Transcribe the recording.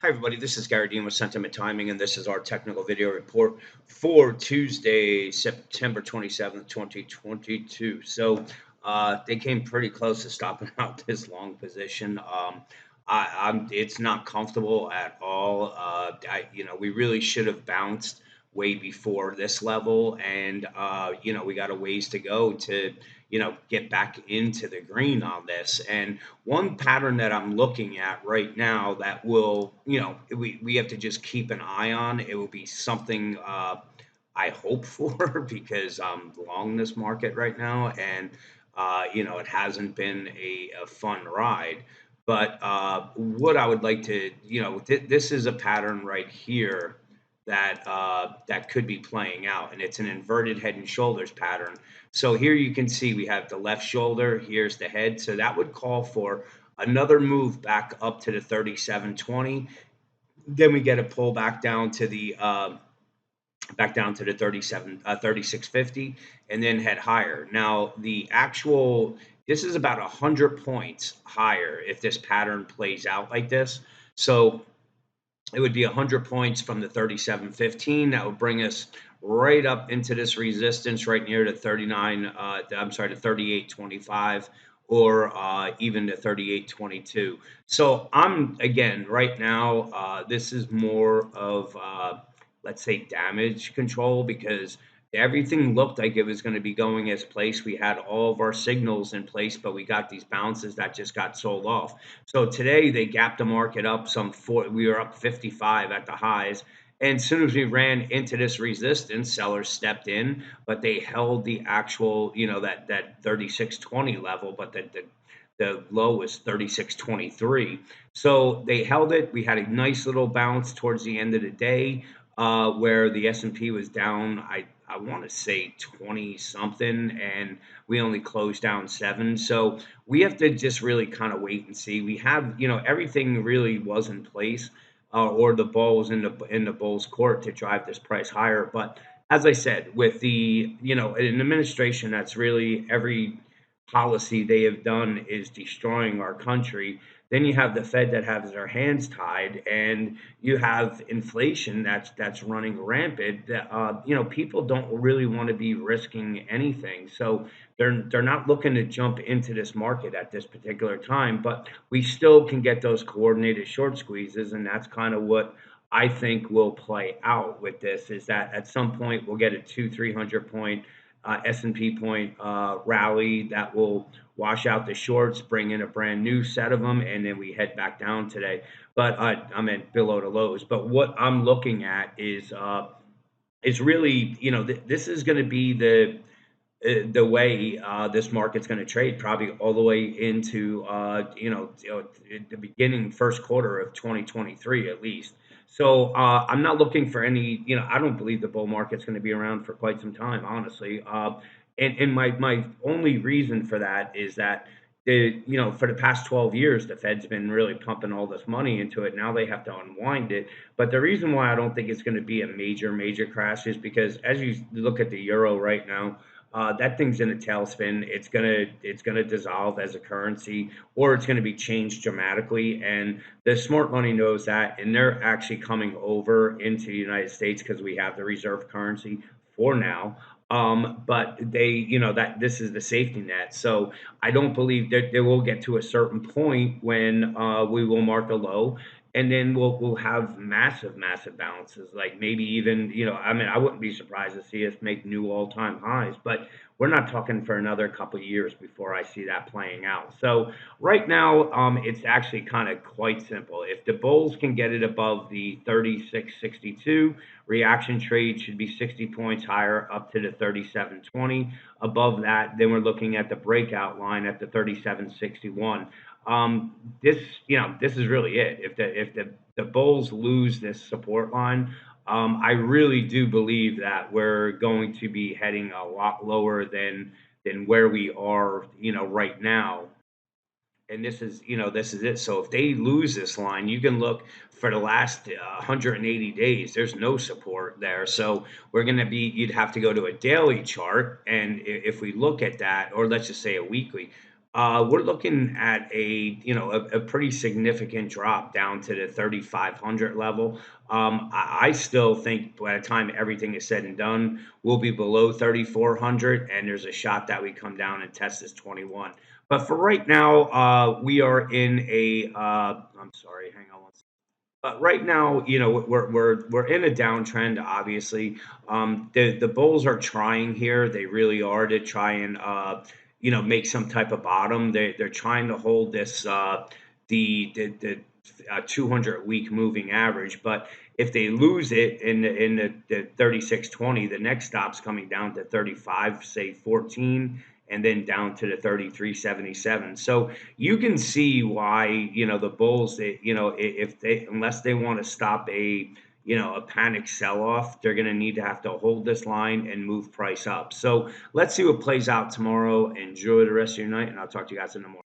Hi, everybody. This is Gary Dean with Sentiment Timing, and this is our technical video report for Tuesday, September 27th, 2022. They came pretty close to stopping out this long position. It's not comfortable at all. We really should have bounced way before this level, and we got a ways to go to, get back into the green on this. And one pattern that I'm looking at right now that will, we have to just keep an eye on. It will be something I hope for because I'm long this market right now, and it hasn't been a fun ride. But what I would like to, this is a pattern right here that could be playing out, and it's an inverted head and shoulders pattern. So here you can see we have the left shoulder, here's the head. So that would call for another move back up to the 37.20. Then we get a pull back down to the 36.50, and then head higher. Now the actual this is about 100 points higher if this pattern plays out like this. So it would be 100 points from the 37.15. That would bring us right up into this resistance right near the 39. I'm sorry, the 38.25, or even the 38.22. So I'm again right now. This is more of let's say damage control, because everything looked like it was going to be going as place. We had all of our signals in place, but we got these bounces that just got sold off. So today they gapped the market up some four. We were up 55 at the highs. And as soon as we ran into this resistance, sellers stepped in, but they held the actual, that 36.20 level, but the low was 36.23. So they held it. We had a nice little bounce towards the end of the day, where the S&P was down. I want to say 20 something, and we only closed down 7. So we have to just really kind of wait and see. We have, everything really was in place, or the ball was in the bull's court to drive this price higher. But as I said, with the, an administration that's really every policy they have done is destroying our country. Then you have the Fed that has their hands tied, and you have inflation that's running rampant. That people don't really want to be risking anything, so they're not looking to jump into this market at this particular time. But we still can get those coordinated short squeezes, and that's kind of what I think will play out with this. Is that at some point we'll get a 200-300 point S&P point rally that will wash out the shorts, bring in a brand new set of them, and then we head back down today. But I meant below the lows. But what I'm looking at is really, this is going to be the way this market's going to trade, probably all the way into the beginning first quarter of 2023 at least. So I'm not looking for any. I don't believe the bull market's going to be around for quite some time, honestly. And my only reason for that is that for the past 12 years, the Fed's been really pumping all this money into it. Now they have to unwind it. But the reason why I don't think it's going to be a major crash is because as you look at the euro right now, that thing's in a tailspin. It's gonna dissolve as a currency, or it's gonna be changed dramatically. And the smart money knows that, and they're actually coming over into the United States because we have the reserve currency for now. But they, that this is the safety net. So I don't believe that they will get to a certain point when we will mark a low, and then we'll have massive balances, like maybe even, I mean, I wouldn't be surprised to see us make new all-time highs, but we're not talking for another couple of years before I see that playing out. So right now, it's actually kind of quite simple. If the bulls can get it above the 36.62, reaction trade should be 60 points higher up to the 37.20. Above that, then we're looking at the breakout line at the 37.61. This, this is really it. If the bulls lose this support line, I really do believe that we're going to be heading a lot lower than where we are, right now. And this is it. So if they lose this line, you can look for the last 180 days. There's no support there. So we're going to be. You'd have to go to a daily chart, and if we look at that, or let's just say a weekly. We're looking at a pretty significant drop down to the 3,500 level. I still think by the time everything is said and done, we'll be below 3,400, and there's a shot that we come down and test this 21. But for right now, we are in a. I'm sorry, hang on one second. But right now, we're in a downtrend. Obviously, the Bulls are trying here. They really are to try and make some type of bottom. They're trying to hold this the 200 week moving average. But if they lose it in the 3620, the next stop's coming down to 35, say 14, and then down to the 3377. So you can see why the Bulls, if they unless they want to stop a panic sell off, they're going to need to have to hold this line and move price up. So let's see what plays out tomorrow. Enjoy the rest of your night, and I'll talk to you guys in the morning.